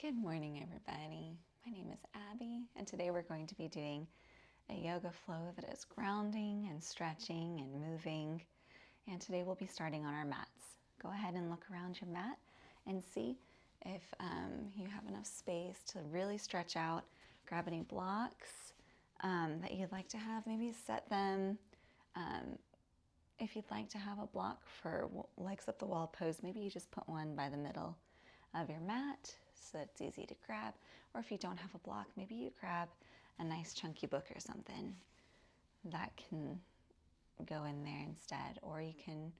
Good morning, everybody. My name is Abby, and today we're going to be doing a yoga flow that is grounding and stretching and moving. And today we'll be starting on our mats. Go ahead and look around your mat and see if you have enough space to really stretch out. Grab any blocks that you'd like to have. Maybe set them. If you'd like to have a block for legs up the wall pose, maybe you just put one by the middle of your mat so it's easy to grab. Or if you don't have a block, maybe you grab a nice chunky book or something that can go in there instead, or you can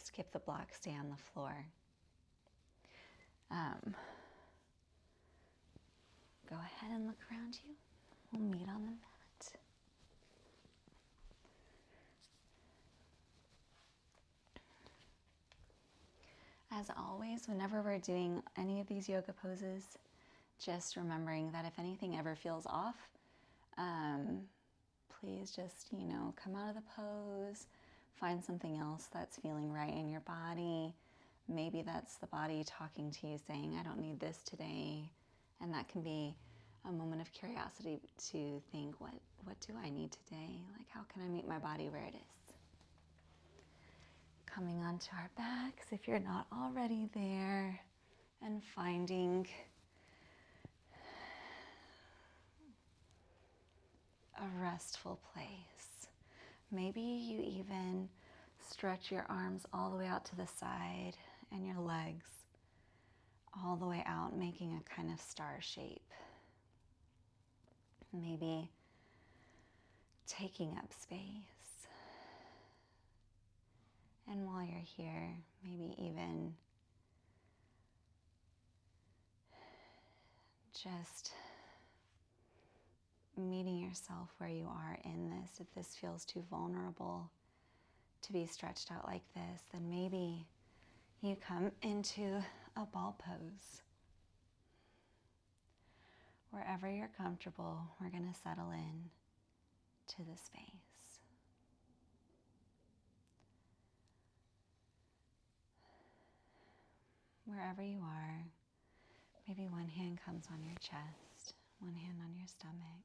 skip the block, stay on the floor. Go ahead and look around you. We'll meet on the mat. As always, whenever we're doing any of these yoga poses, just remembering that if anything ever feels off, please just, come out of the pose, find something else that's feeling right in your body. Maybe that's the body talking to you saying, I don't need this today. And that can be a moment of curiosity to think, what do I need today? Like, how can I meet my body where it is? Coming onto our backs, if you're not already there, and finding a restful place. Maybe you even stretch your arms all the way out to the side and your legs all the way out, making a kind of star shape. Maybe taking up space. And while you're here, maybe even just meeting yourself where you are in this. If this feels too vulnerable to be stretched out like this, then maybe you come into a ball pose. Wherever you're comfortable, we're going to settle in to the space. Wherever you are, maybe one hand comes on your chest, one hand on your stomach.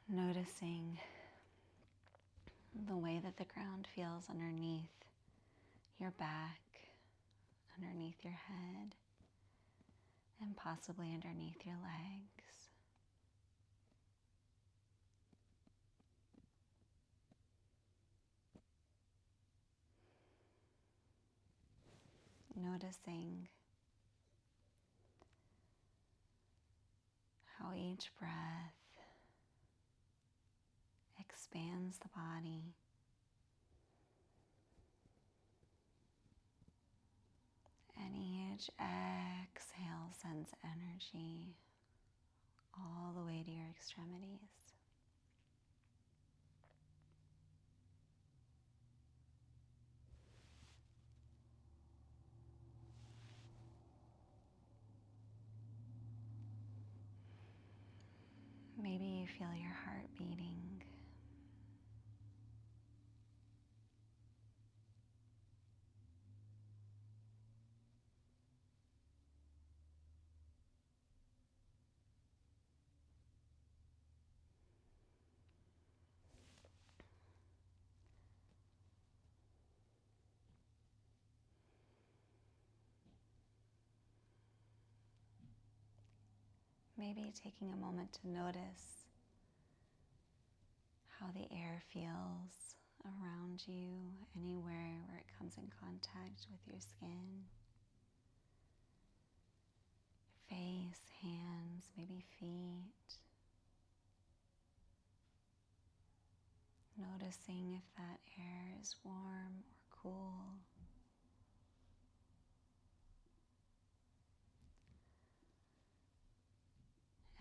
Noticing the way that the ground feels underneath your back, underneath your head, and possibly underneath your legs. Noticing how each breath expands the body, and each exhale sends energy all the way to your extremities. Maybe you feel your heart beating. Maybe taking a moment to notice how the air feels around you, anywhere where it comes in contact with your skin. Face, hands, maybe feet. Noticing if that air is warm or cool.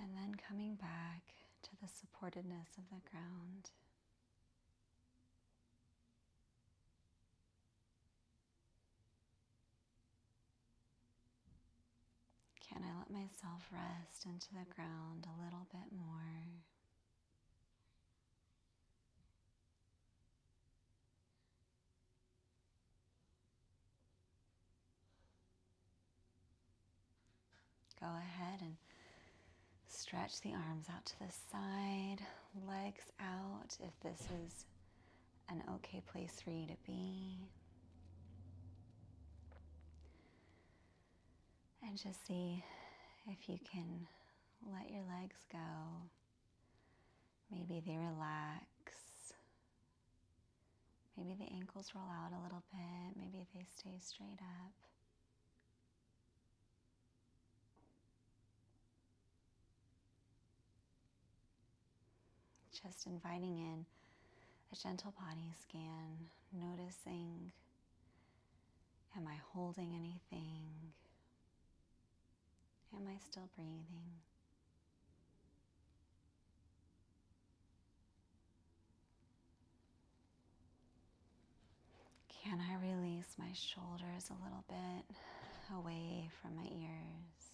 And then coming back to the supportedness of the ground. Can I let myself rest into the ground a little bit more? go ahead and stretch the arms out to the side, legs out if this is an okay place for you to be. And just see if you can let your legs go. Maybe they relax. Maybe the ankles roll out a little bit. Maybe they stay straight up. Just inviting in a gentle body scan, noticing, am I holding anything? Am I still breathing? Can I release my shoulders a little bit away from my ears?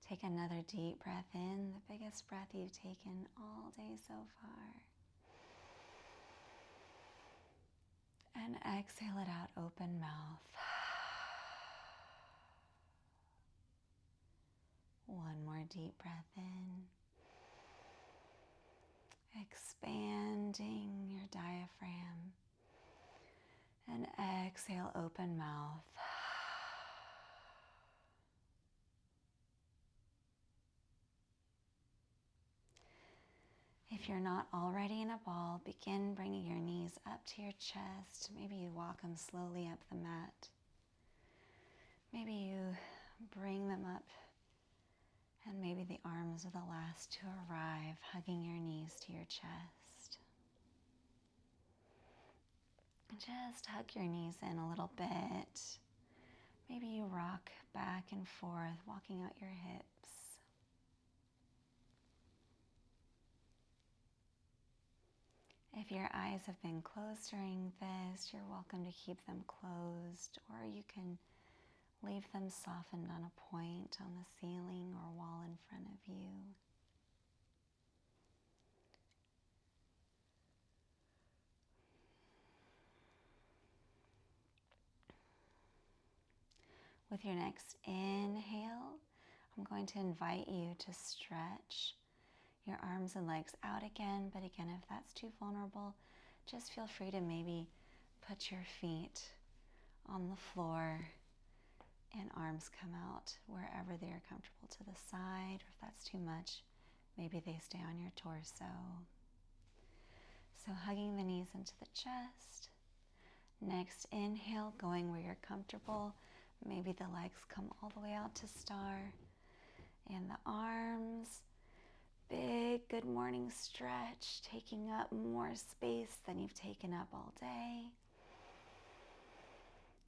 Take another deep breath in, the biggest breath you've taken all day so far. And exhale it out, open mouth. One more deep breath in. Expanding your diaphragm. And exhale, open mouth. If you're not already in a ball, begin bringing your knees up to your chest. Maybe you walk them slowly up the mat. Maybe you bring them up, and maybe the arms are the last to arrive, hugging your knees to your chest. Just hug your knees in a little bit. Maybe you rock back and forth, walking out your hips. If your eyes have been closed during this, you're welcome to keep them closed, or you can leave them softened on a point on the ceiling or wall in front of you. With your next inhale, I'm going to invite you to stretch your arms and legs out again, but again, if that's too vulnerable, just feel free to maybe put your feet on the floor and arms come out wherever they are comfortable to the side, or if that's too much, maybe they stay on your torso. So hugging the knees into the chest. Next inhale, going where you're comfortable. Maybe the legs come all the way out to star, and the arms. Big good morning stretch, taking up more space than you've taken up all day.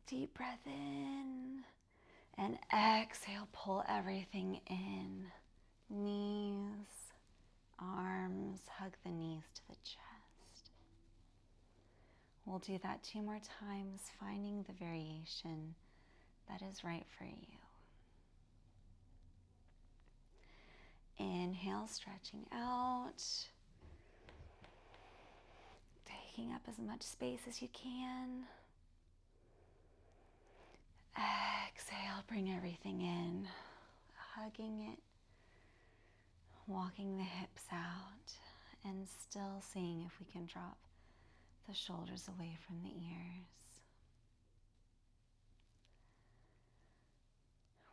Deep breath in, and exhale, pull everything in. Knees, arms, hug the knees to the chest. We'll do that 2 more times, finding the variation that is right for you. Inhale, stretching out. Taking up as much space as you can. Exhale, bring everything in. Hugging it. Walking the hips out. And still seeing if we can drop the shoulders away from the ears.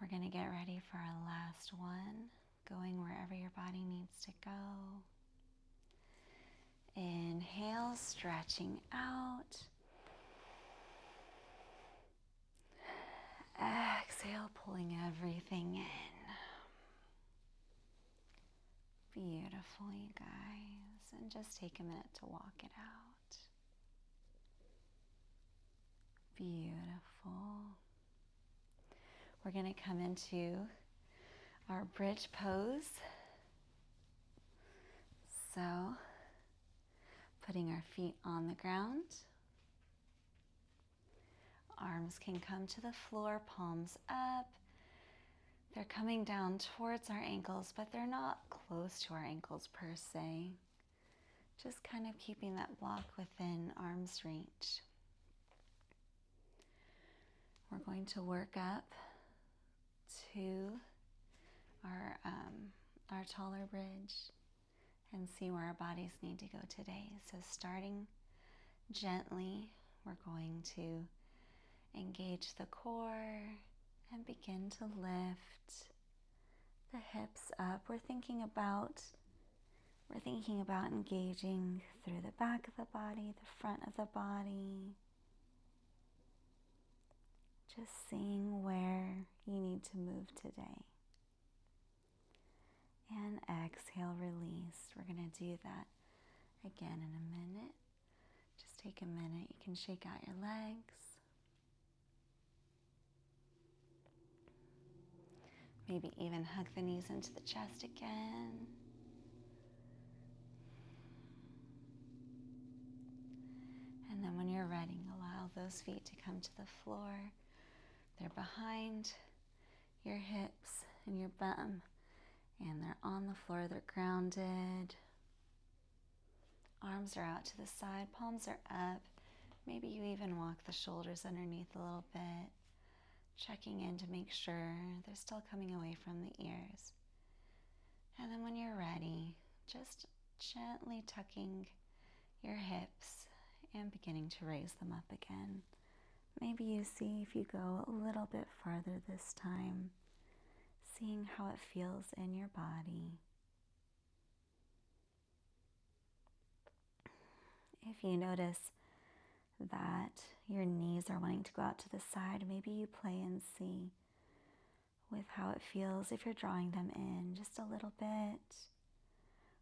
We're going to get ready for our last one. Going wherever your body needs to go. Inhale, stretching out. Exhale, pulling everything in. Beautiful, you guys. And just take a minute to walk it out. Beautiful. We're going to come into our bridge pose. So, putting our feet on the ground. Arms can come to the floor, palms up. They're coming down towards our ankles, but they're not close to our ankles per se. Just kind of keeping that block within arm's reach. We're going to work up to our taller bridge and see where our bodies need to go today. So starting gently, we're going to engage the core and begin to lift the hips up. We're thinking about engaging through the back of the body, the front of the body. Just seeing where you need to move today. And exhale, release. We're going to do that again in a minute. Just take a minute. You can shake out your legs. Maybe even hug the knees into the chest again. And then when you're ready, allow those feet to come to the floor. They're behind your hips and your bum, and they're on the floor. They're grounded. Arms are out to the side, palms are up. Maybe you even walk the shoulders underneath a little bit, checking in to make sure they're still coming away from the ears. And then when you're ready, just gently tucking your hips and beginning to raise them up again. Maybe you see if you go a little bit farther this time, seeing how it feels in your body. If you notice that your knees are wanting to go out to the side, maybe you play and see with how it feels if you're drawing them in just a little bit.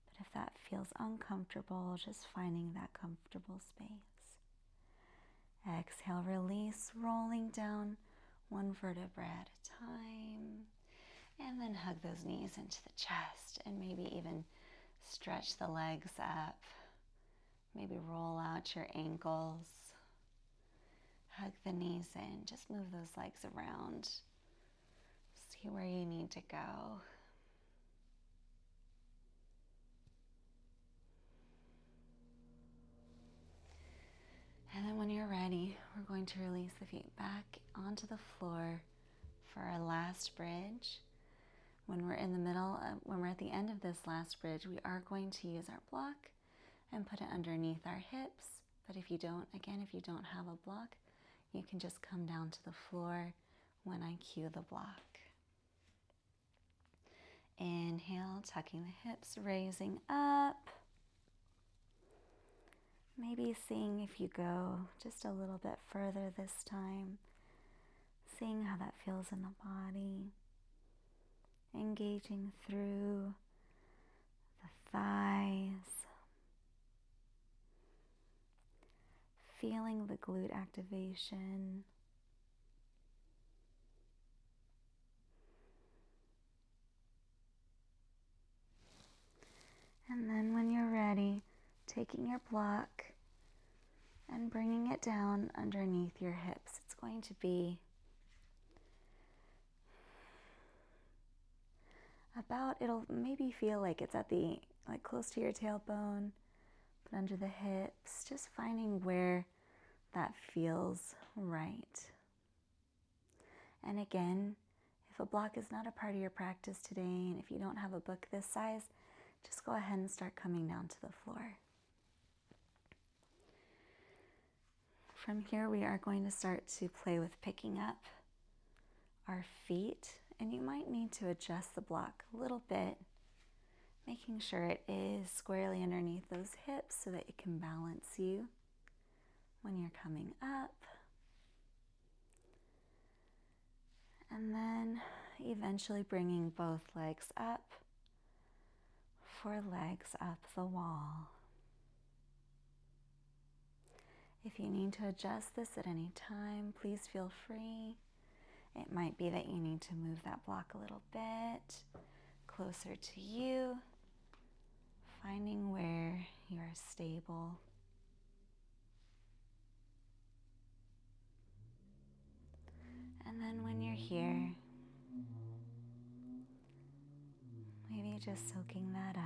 But if that feels uncomfortable, just finding that comfortable space. Exhale, release, rolling down one vertebra at a time. And then hug those knees into the chest and maybe even stretch the legs up. Maybe roll out your ankles. Hug the knees in. Just move those legs around. See where you need to go. And then when you're ready, we're going to release the feet back onto the floor for our last bridge. When we're in the middle, when we're at the end of this last bridge, we are going to use our block and put it underneath our hips. But if you don't have a block, you can just come down to the floor when I cue the block. Inhale, tucking the hips, raising up. Maybe seeing if you go just a little bit further this time, seeing how that feels in the body. Engaging through the thighs, feeling the glute activation. And then when you're ready, taking your block and bringing it down underneath your hips. It's going to be it'll maybe feel like it's at close to your tailbone, but under the hips, just finding where that feels right. And again, if a block is not a part of your practice today, and if you don't have a book this size, just go ahead and start coming down to the floor. From here, we are going to start to play with picking up our feet, and you might need to adjust the block a little bit, making sure it is squarely underneath those hips so that it can balance you when you're coming up. And then eventually bringing both legs up for legs up the wall. If you need to adjust this at any time, please feel free. It might be that you need to move that block a little bit closer to you, finding where you are stable. And then when you're here, just soaking that up.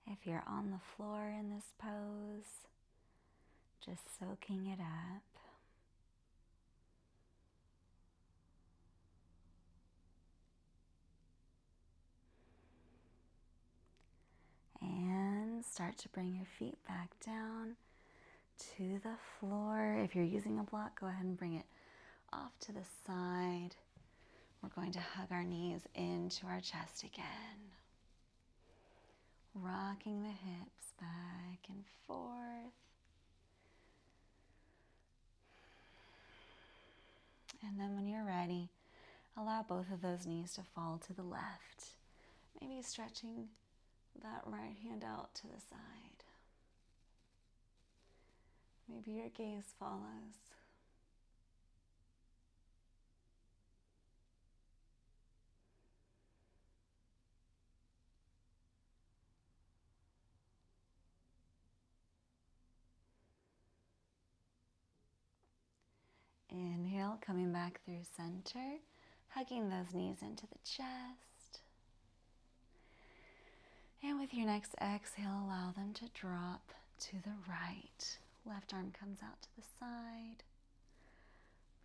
If you're on the floor in this pose, just soaking it up. And start to bring your feet back down to the floor. If you're using a block, go ahead and bring it off to the side. We're going to hug our knees into our chest again. Rocking the hips back and forth. And then when you're ready, allow both of those knees to fall to the left. Maybe stretching that right hand out to the side. Maybe your gaze follows. Inhale, coming back through center, hugging those knees into the chest. And with your next exhale, allow them to drop to the right. Left arm comes out to the side.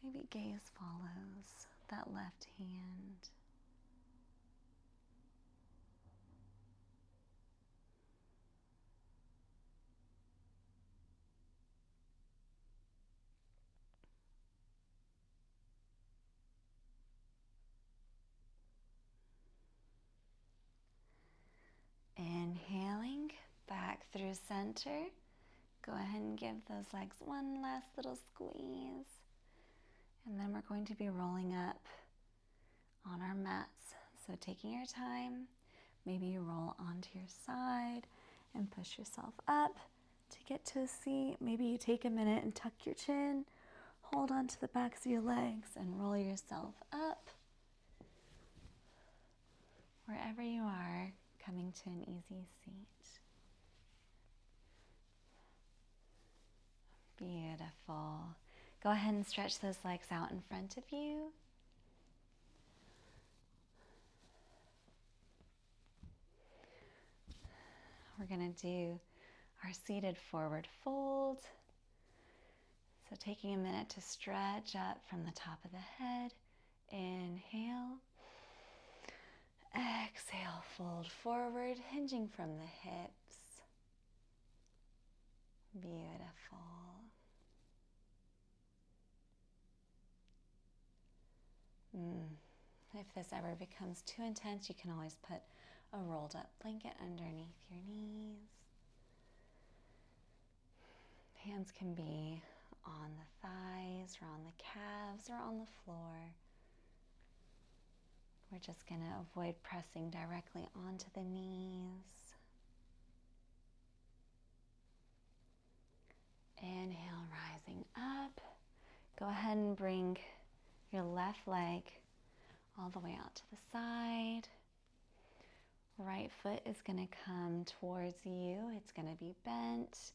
Maybe gaze follows that left hand. Inhaling back through center. Go ahead and give those legs one last little squeeze. And then we're going to be rolling up on our mats. So taking your time, maybe you roll onto your side and push yourself up to get to a seat. Maybe you take a minute and tuck your chin, hold onto the backs of your legs and roll yourself up. Wherever you are, coming to an easy seat. Beautiful. Go ahead and stretch those legs out in front of you. We're going to do our seated forward fold. So taking a minute to stretch up from the top of the head. Inhale. Exhale, fold forward, hinging from the hips. Beautiful. If this ever becomes too intense, you can always put a rolled up blanket underneath your knees. Hands can be on the thighs or on the calves or on the floor. We're just going to avoid pressing directly onto the knees. Inhale, rising up. Go ahead and bring your left leg all the way out to the side. Right foot is going to come towards you. It's going to be bent.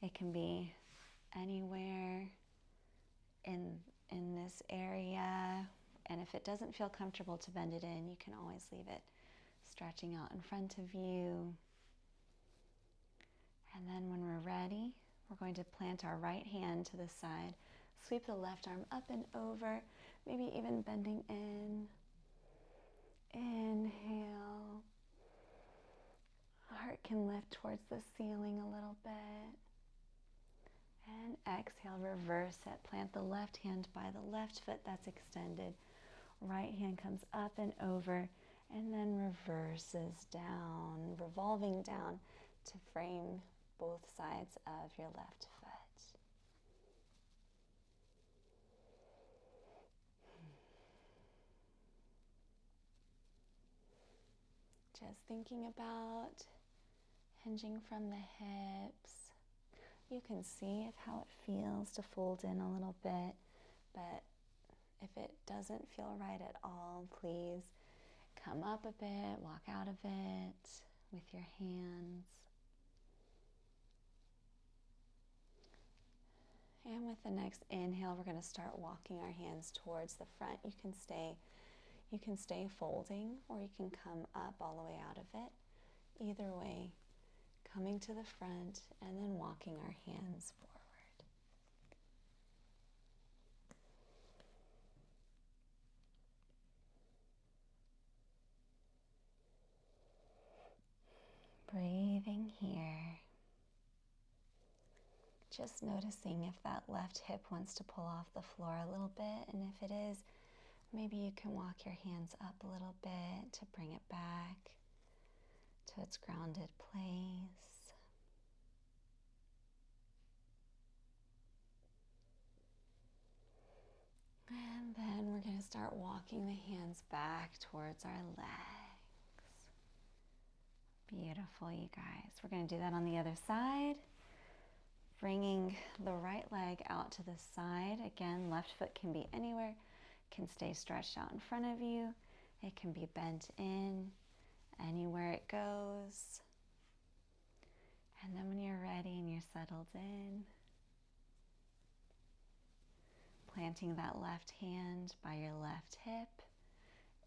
It can be anywhere in this area. And if it doesn't feel comfortable to bend it in, you can always leave it stretching out in front of you. And then when we're ready, we're going to plant our right hand to the side, sweep the left arm up and over, maybe even bending in. Inhale. Heart can lift towards the ceiling a little bit. And exhale, reverse it. Plant the left hand by the left foot that's extended. Right hand comes up and over and then reverses down, revolving down to frame both sides of your left foot. Just thinking about hinging from the hips. You can see how it feels to fold in a little bit, but if it doesn't feel right at all, please come up a bit, walk out of it with your hands. And with the next inhale, we're going to start walking our hands towards the front. You can stay folding, or you can come up all the way out of it. Either way, coming to the front and then walking our hands forward. Breathing here. Just noticing if that left hip wants to pull off the floor a little bit, and if it is, maybe you can walk your hands up a little bit to bring it back to its grounded place. And then we're going to start walking the hands back towards our legs. Beautiful, you guys. We're going to do that on the other side. Bringing the right leg out to the side. Again, left foot can be anywhere, can stay stretched out in front of you. It can be bent in, anywhere it goes. And then when you're ready and you're settled in, planting that left hand by your left hip.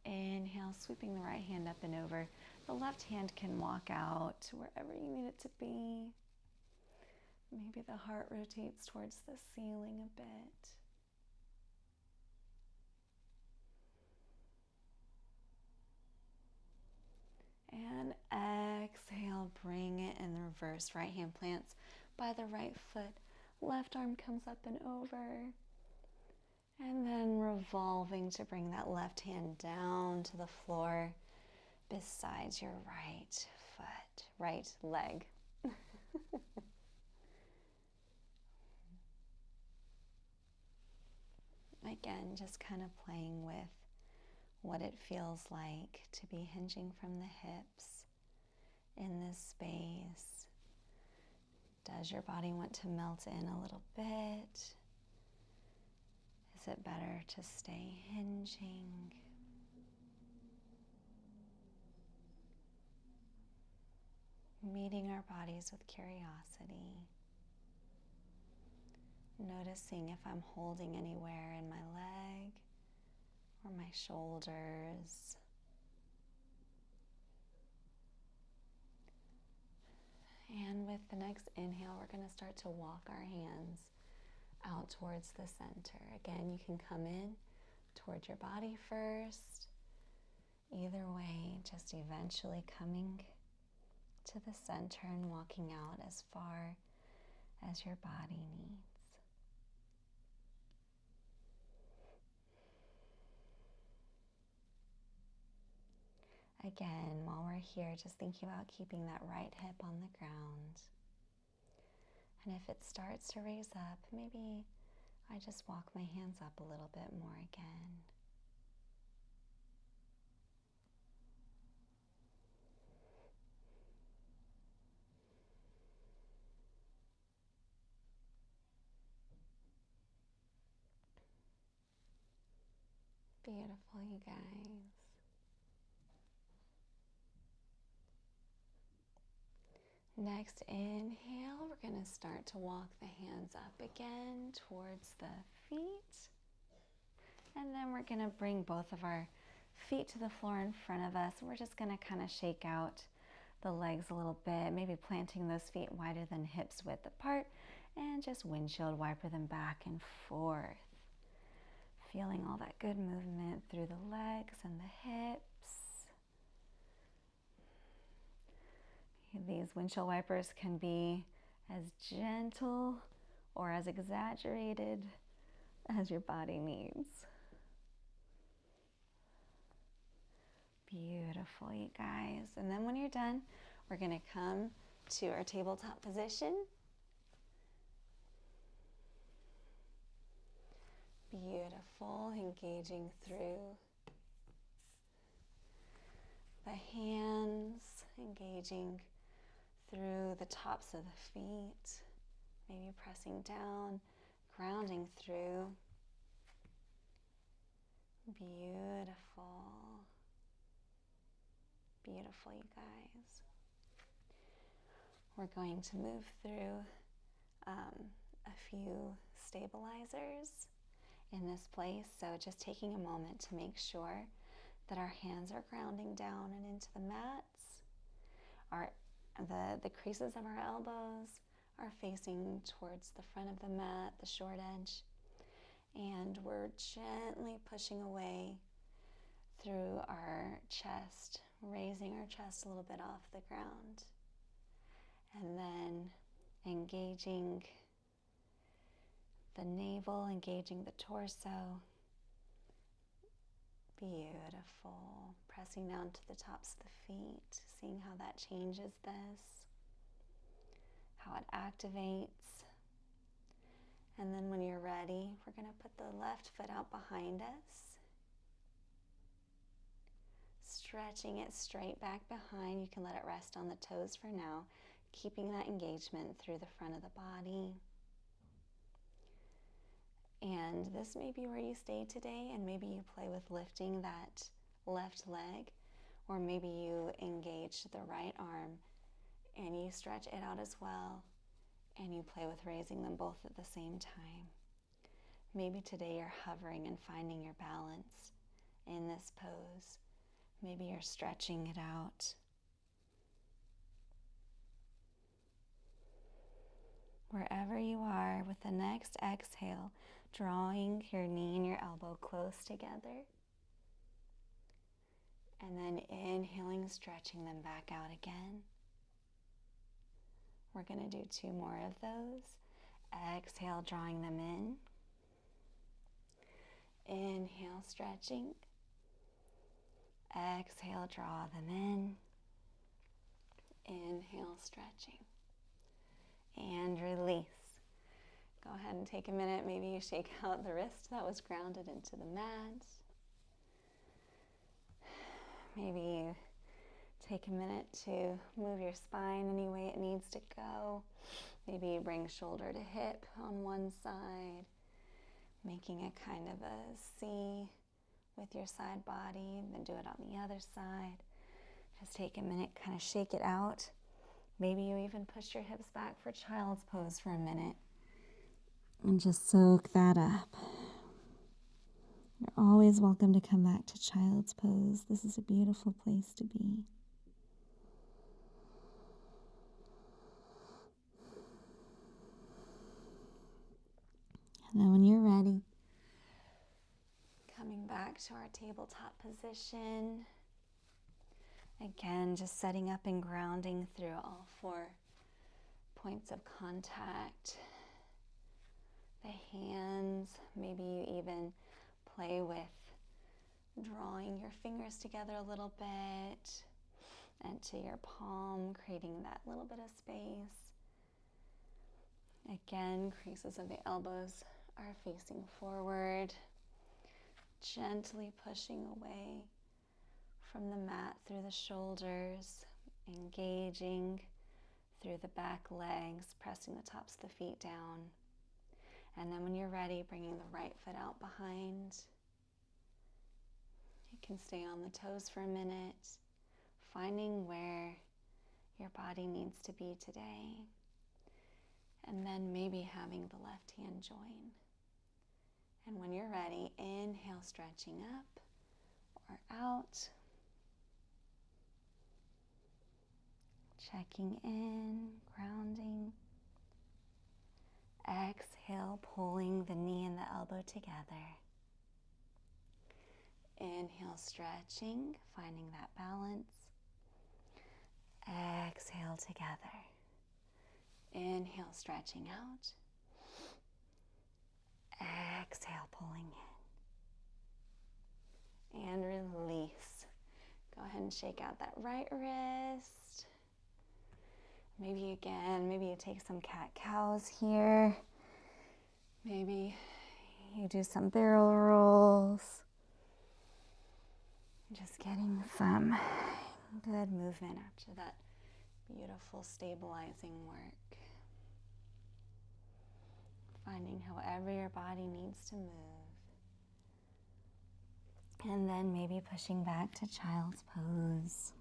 Inhale, sweeping the right hand up and over. The left hand can walk out to wherever you need it to be. Maybe the heart rotates towards the ceiling a bit. And exhale, bring it in the reverse. Right hand plants by the right foot. Left arm comes up and over. And then revolving to bring that left hand down to the floor beside your right foot, right leg. Again, just kind of playing with what it feels like to be hinging from the hips in this space. Does your body want to melt in a little bit? Is it better to stay hinging? Meeting our bodies with curiosity. Noticing if I'm holding anywhere in my leg or my shoulders. And with the next inhale, we're going to start to walk our hands out towards the center. Again, you can come in towards your body first. Either way, just eventually coming to the center and walking out as far as your body needs. Again, while we're here, just thinking about keeping that right hip on the ground. And if it starts to raise up, maybe I just walk my hands up a little bit more again. Beautiful, you guys. Next inhale, we're going to start to walk the hands up again towards the feet. And then we're going to bring both of our feet to the floor in front of us. We're just going to kind of shake out the legs a little bit, maybe planting those feet wider than hips width apart, and just windshield wiper them back and forth. Feeling all that good movement through the legs and the hips. These windshield wipers can be as gentle or as exaggerated as your body needs. Beautiful, you guys. And then when you're done, we're going to come to our tabletop position. Beautiful, engaging through the hands, engaging through the tops of the feet, maybe pressing down, grounding through. Beautiful. Beautiful, you guys. We're going to move through a few stabilizers in this place. So just taking a moment to make sure that our hands are grounding down and into the mats. The creases of our elbows are facing towards the front of the mat, the short edge. And we're gently pushing away through our chest, raising our chest a little bit off the ground. And then engaging the navel, engaging the torso. Beautiful. Pressing down to the tops of the feet, seeing how that changes this, how it activates. And then when you're ready, we're going to put the left foot out behind us, stretching it straight back behind. You can let it rest on the toes for now, keeping that engagement through the front of the body. And this may be where you stay today, and maybe you play with lifting that left leg, or maybe you engage the right arm and you stretch it out as well, and you play with raising them both at the same time. Maybe today you're hovering and finding your balance in this pose. Maybe you're stretching it out. Wherever you are, with the next exhale, drawing your knee and your elbow close together. And then inhaling, stretching them back out again. We're going to do 2 more of those. Exhale, drawing them in. Inhale, stretching. Exhale, draw them in. Inhale, stretching. And release. Go ahead and take a minute. Maybe you shake out the wrist that was grounded into the mat. Maybe you take a minute to move your spine any way it needs to go. Maybe you bring shoulder to hip on one side, making a kind of a C with your side body, then do it on the other side. Just take a minute, kind of shake it out. Maybe you even push your hips back for child's pose for a minute and just soak that up. You're always welcome to come back to child's pose. This is a beautiful place to be. And then when you're ready, coming back to our tabletop position. Again, just setting up and grounding through all 4 points of contact. The hands, maybe you even play with drawing your fingers together a little bit and to your palm, creating that little bit of space. Again, creases of the elbows are facing forward, gently pushing away from the mat through the shoulders, engaging through the back legs, pressing the tops of the feet down. And then when you're ready, bringing the right foot out behind. You can stay on the toes for a minute, finding where your body needs to be today. And then maybe having the left hand join. And when you're ready, inhale, stretching up or out. Checking in, grounding. Exhale, pulling the knee and the elbow together. Inhale, stretching, finding that balance. Exhale together. Inhale, stretching out. Exhale, pulling in. And release. Go ahead and shake out that right wrist. Maybe you take some cat-cows here. Maybe you do some barrel rolls. Just getting some good movement after that beautiful stabilizing work. Finding however your body needs to move. And then maybe pushing back to child's pose.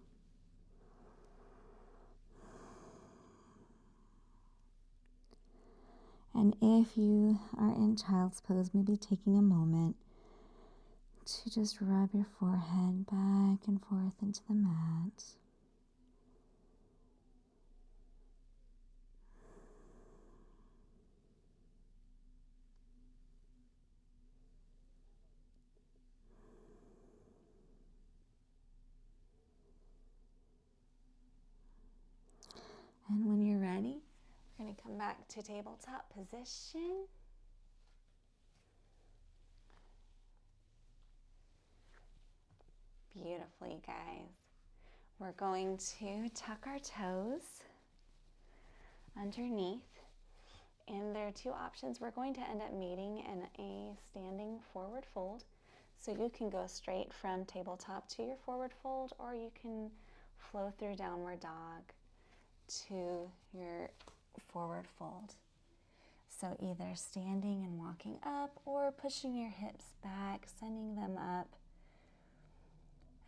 And if you are in child's pose, maybe taking a moment to just rub your forehead back and forth into the mat. And when you're ready, we're going to come back to tabletop position. Beautifully, guys. We're going to tuck our toes underneath. And there are two options. We're going to end up meeting in a standing forward fold. So you can go straight from tabletop to your forward fold, or you can flow through downward dog to your forward fold. So either standing and walking up, or pushing your hips back, sending them up.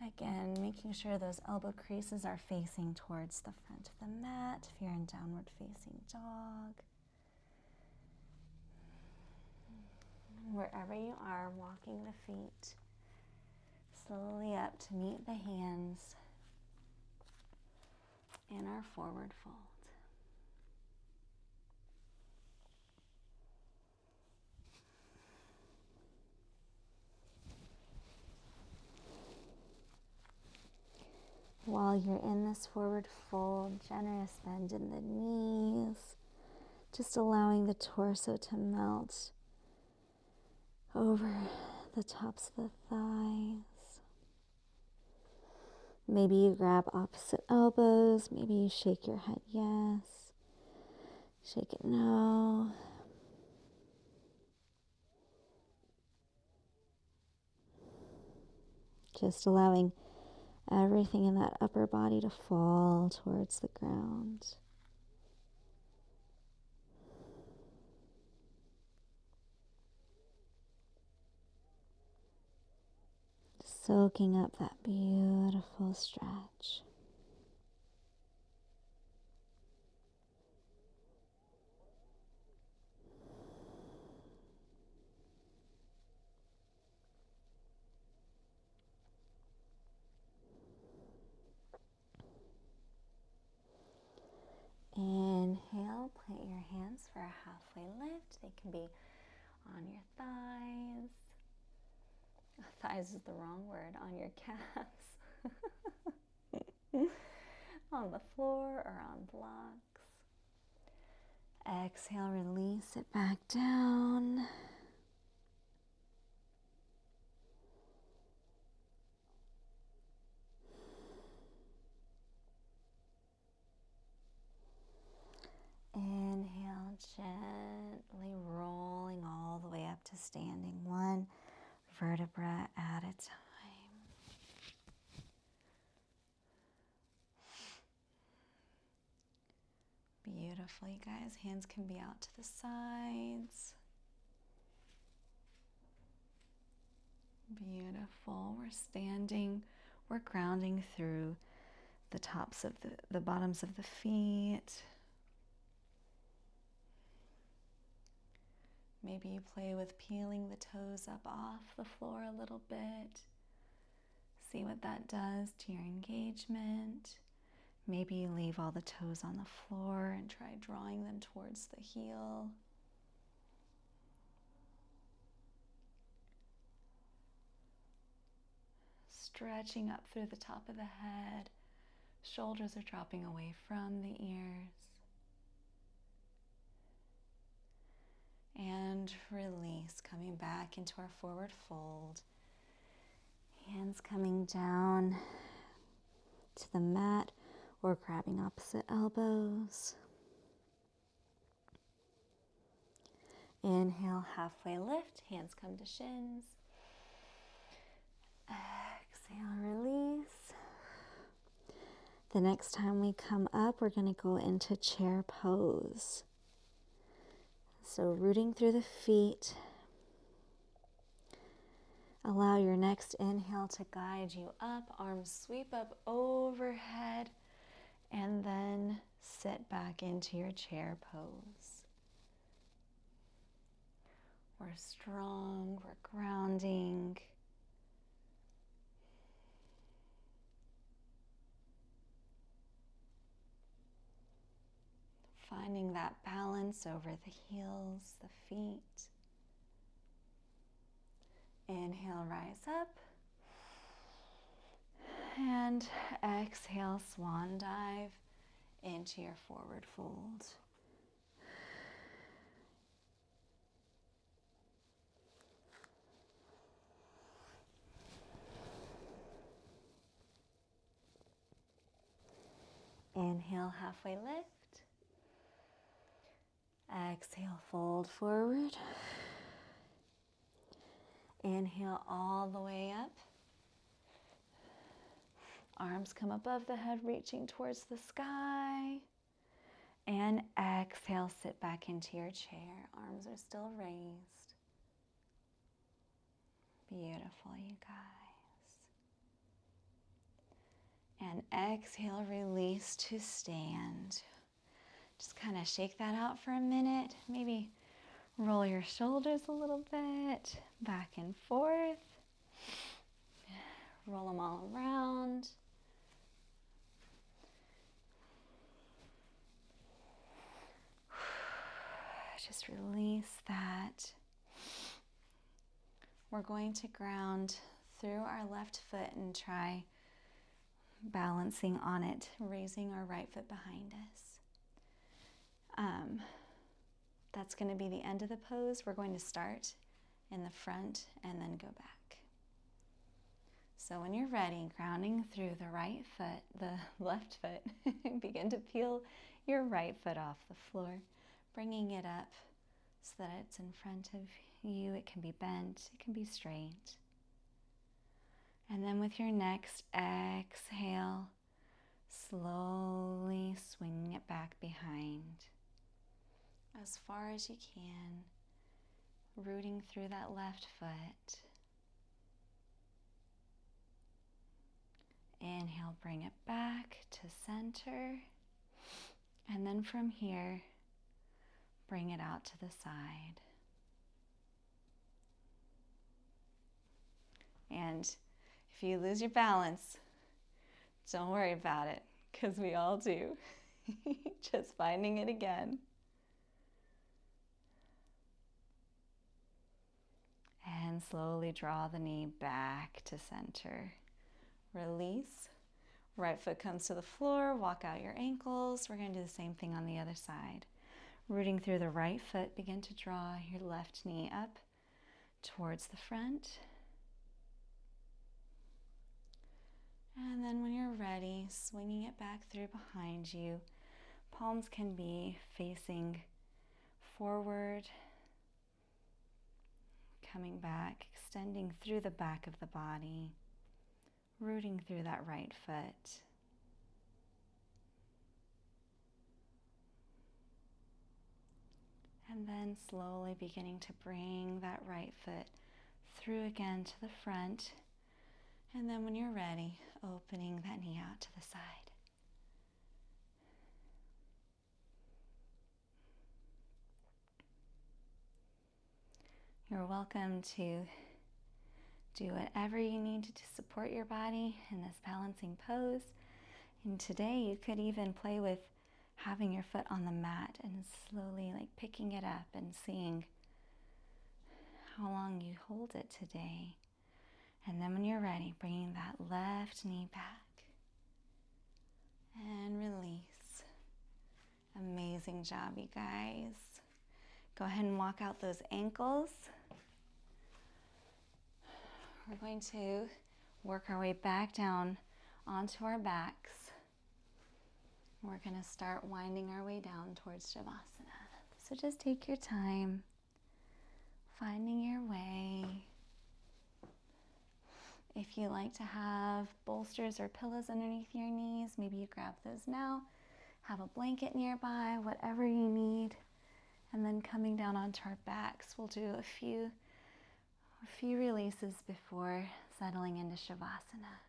Again, making sure those elbow creases are facing towards the front of the mat if you're in downward facing dog. Wherever you are, walking the feet slowly up to meet the hands in our forward fold. While you're in this forward fold, generous bend in the knees, just allowing the torso to melt over the tops of the thighs. Maybe you grab opposite elbows, maybe you shake your head yes, shake it no. Just allowing everything in that upper body to fall towards the ground. Soaking up that beautiful stretch. Inhale, plant your hands for a halfway lift. They can be on your thighs. Thighs is the wrong word. On your calves. On the floor or on blocks. Exhale, release it back down. Inhale, gently rolling all the way up to standing, one vertebra at a time. Beautifully, guys. Hands can be out to the sides. Beautiful. We're standing. We're grounding through the tops of the bottoms of the feet. Maybe you play with peeling the toes up off the floor a little bit. See what that does to your engagement. Maybe you leave all the toes on the floor and try drawing them towards the heel. Stretching up through the top of the head. Shoulders are dropping away from the ears. And release, coming back into our forward fold. Hands coming down to the mat or grabbing opposite elbows. Inhale, halfway lift, hands come to shins. Exhale, release. The next time we come up, we're going to go into chair pose. So rooting through the feet. Allow your next inhale to guide you up, arms sweep up overhead, and then sit back into your chair pose. We're strong, we're grounding. Finding that balance over the heels, the feet. Inhale, rise up. And exhale, swan dive into your forward fold. Inhale, halfway lift. Exhale, fold forward. Inhale all the way up. Arms come above the head, reaching towards the sky. And exhale, sit back into your chair. Arms are still raised. Beautiful, you guys. And exhale, release to stand. Just kind of shake that out for a minute. Maybe roll your shoulders a little bit, back and forth. Roll them all around. Just release that. We're going to ground through our left foot and try balancing on it, raising our right foot behind us. That's going to be the end of the pose. We're going to start in the front and then go back. So when you're ready, grounding through the right foot, the left foot, begin to peel your right foot off the floor, bringing it up so that it's in front of you. It can be bent, it can be straight. And then with your next exhale, slowly swinging it back behind as far as you can, rooting through that left foot. Inhale, bring it back to center. And then from here, bring it out to the side. And if you lose your balance, don't worry about it, because we all do. Just finding it again. And slowly draw the knee back to center. Release. Right foot comes to the floor. Walk out your ankles. We're going to do the same thing on the other side. Rooting through the right foot, begin to draw your left knee up towards the front. And then when you're ready, swinging it back through behind you. Palms can be facing forward, coming back, extending through the back of the body, rooting through that right foot. And then slowly beginning to bring that right foot through again to the front. And then when you're ready, opening that knee out to the side. You're welcome to do whatever you need to support your body in this balancing pose. And today you could even play with having your foot on the mat and slowly picking it up and seeing how long you hold it today. And then when you're ready, bringing that left knee back and release. Amazing job, you guys. Go ahead and walk out those ankles. We're going to work our way back down onto our backs. We're going to start winding our way down towards Shavasana. So just take your time, finding your way. If you like to have bolsters or pillows underneath your knees, maybe you grab those now. Have a blanket nearby, whatever you need. And then coming down onto our backs, we'll do a few releases before settling into Shavasana.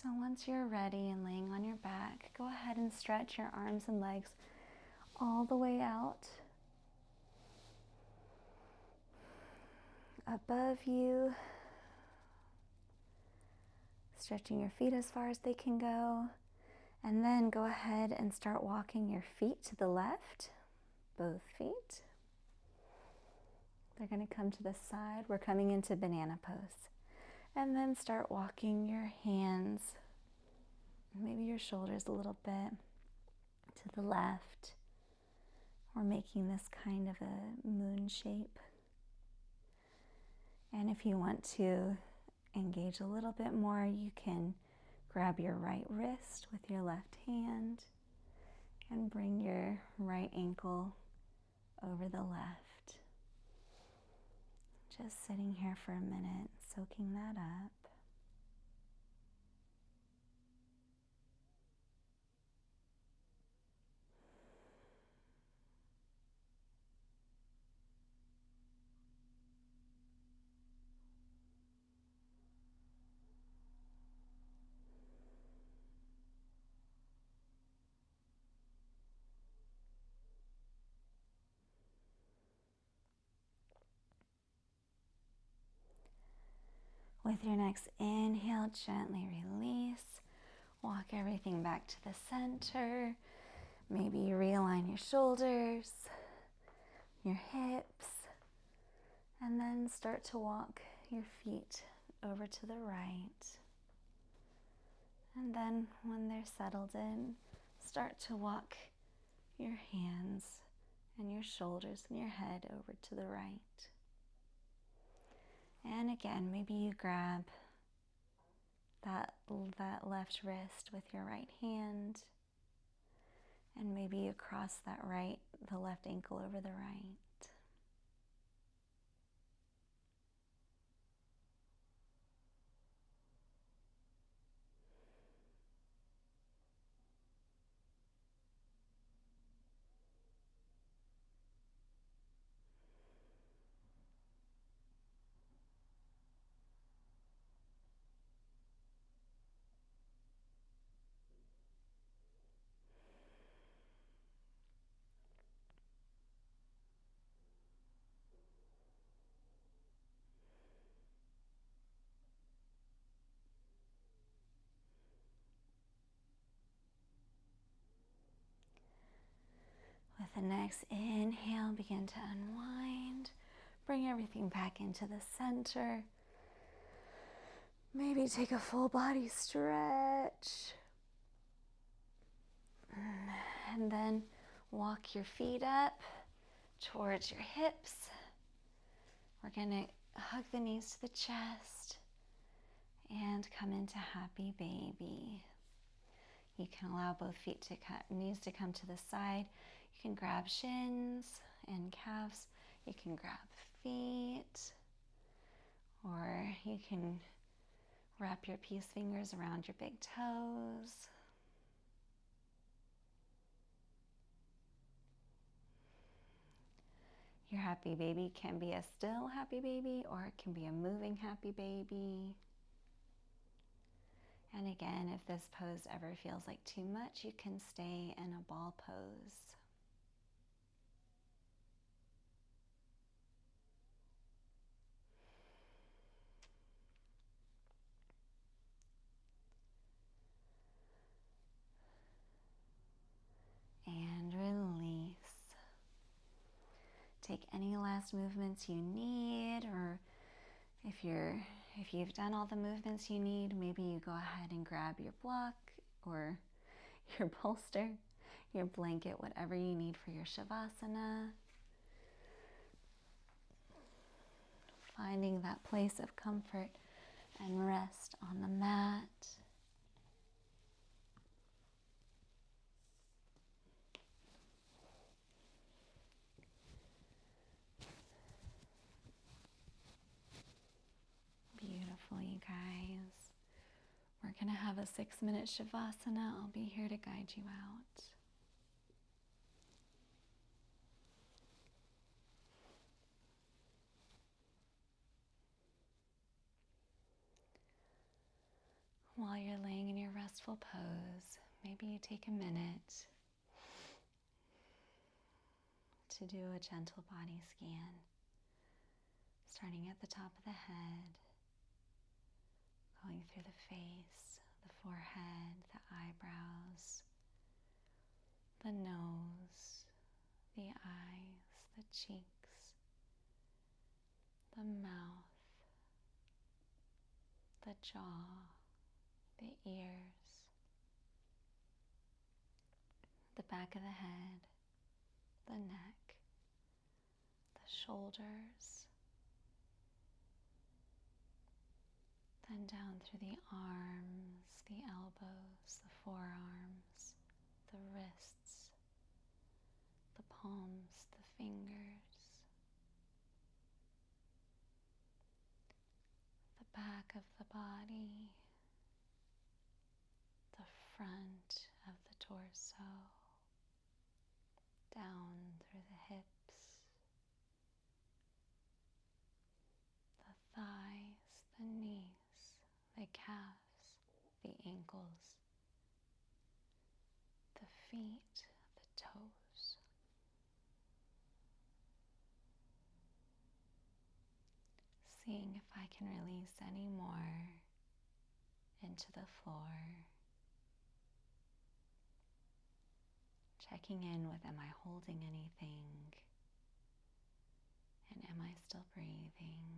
So once you're ready and laying on your back, go ahead and stretch your arms and legs all the way out. above you, stretching your feet as far as they can go. And then go ahead and start walking your feet to the left, both feet. They're going to come to the side. We're coming into banana pose. And then start walking your hands, maybe your shoulders a little bit to the left. We're making this kind of a moon shape. And if you want to engage a little bit more, you can grab your right wrist with your left hand and bring your right ankle over the left. Just sitting here for a minute, soaking that up. With your next inhale, gently release. Walk everything back to the center. Maybe you realign your shoulders, your hips, and then start to walk your feet over to the right. And then when they're settled in, start to walk your hands and your shoulders and your head over to the right. And again, maybe you grab that left wrist with your right hand, and maybe you cross the left ankle over the right. With the next inhale, begin to unwind. Bring everything back into the center. Maybe take a full body stretch. And then walk your feet up towards your hips. We're going to hug the knees to the chest and come into happy baby. You can allow both knees to come to the side. You can grab shins and calves. You can grab feet, or you can wrap your peace fingers around your big toes. Your happy baby can be a still happy baby, or it can be a moving happy baby. And again, if this pose ever feels like too much, you can stay in a ball pose. And release. Take any last movements you need, or if you've done all the movements you need, maybe you go ahead and grab your block or your bolster, your blanket, whatever you need for your Shavasana. Finding that place of comfort and rest on the mat. Beautiful, you guys. We're going to have a 6-minute Shavasana. I'll be here to guide you out. While you're laying in your restful pose, maybe you take a minute to do a gentle body scan. starting at the top of the head, going through the face, the forehead, the eyebrows, the nose, the eyes, the cheeks, the mouth, the jaw, the ears, the back of the head, the neck, the shoulders, then down through the arms, the elbows, the forearms, the wrists, the palms, the fingers, the back of the body, the front of the torso, down through the hips, the thighs, the knees, the calves, the ankles, the feet, the toes. Seeing if I can release any more into the floor. Checking in with, am I holding anything? And am I still breathing?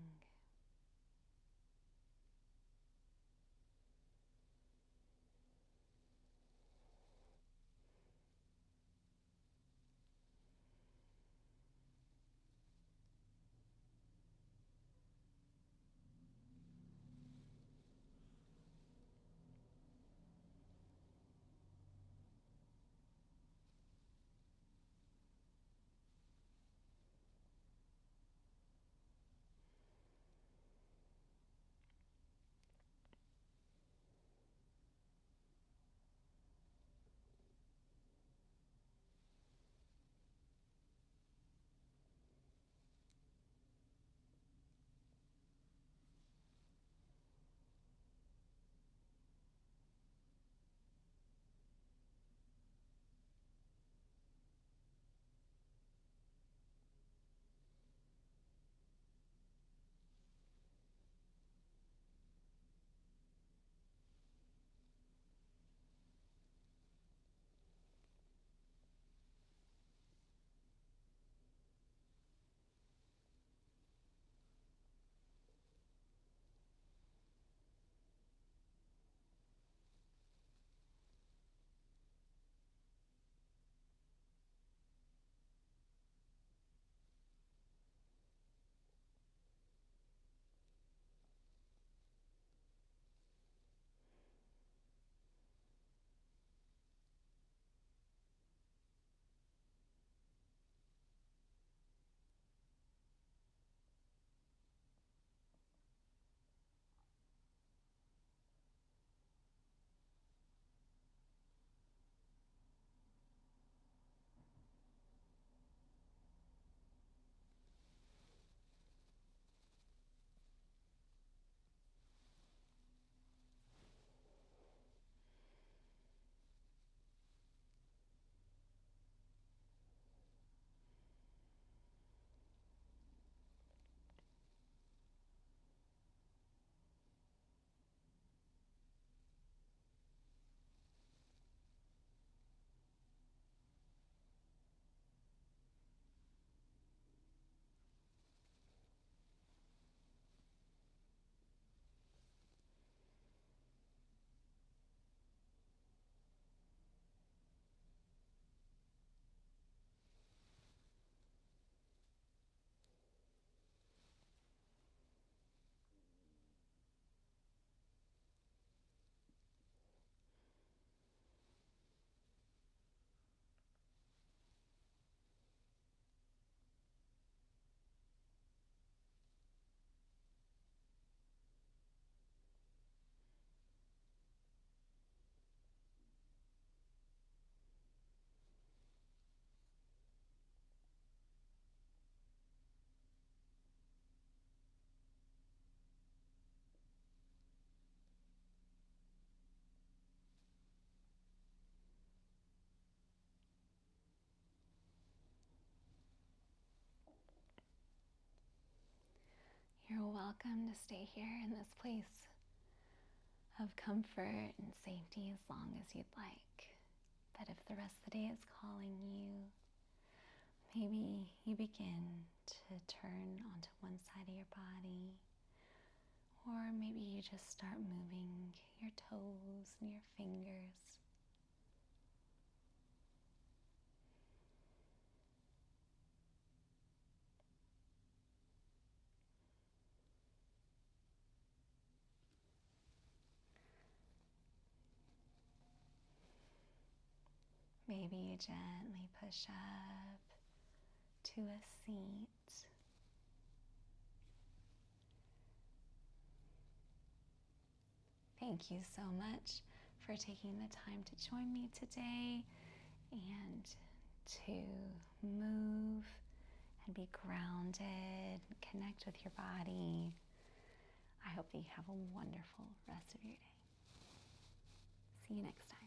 welcome to stay here in this place of comfort and safety as long as you'd like. But if the rest of the day is calling you, maybe you begin to turn onto one side of your body, or maybe you just start moving your toes and your fingers. Maybe you gently push up to a seat. Thank you so much for taking the time to join me today and to move and be grounded, connect with your body. I hope that you have a wonderful rest of your day. See you next time.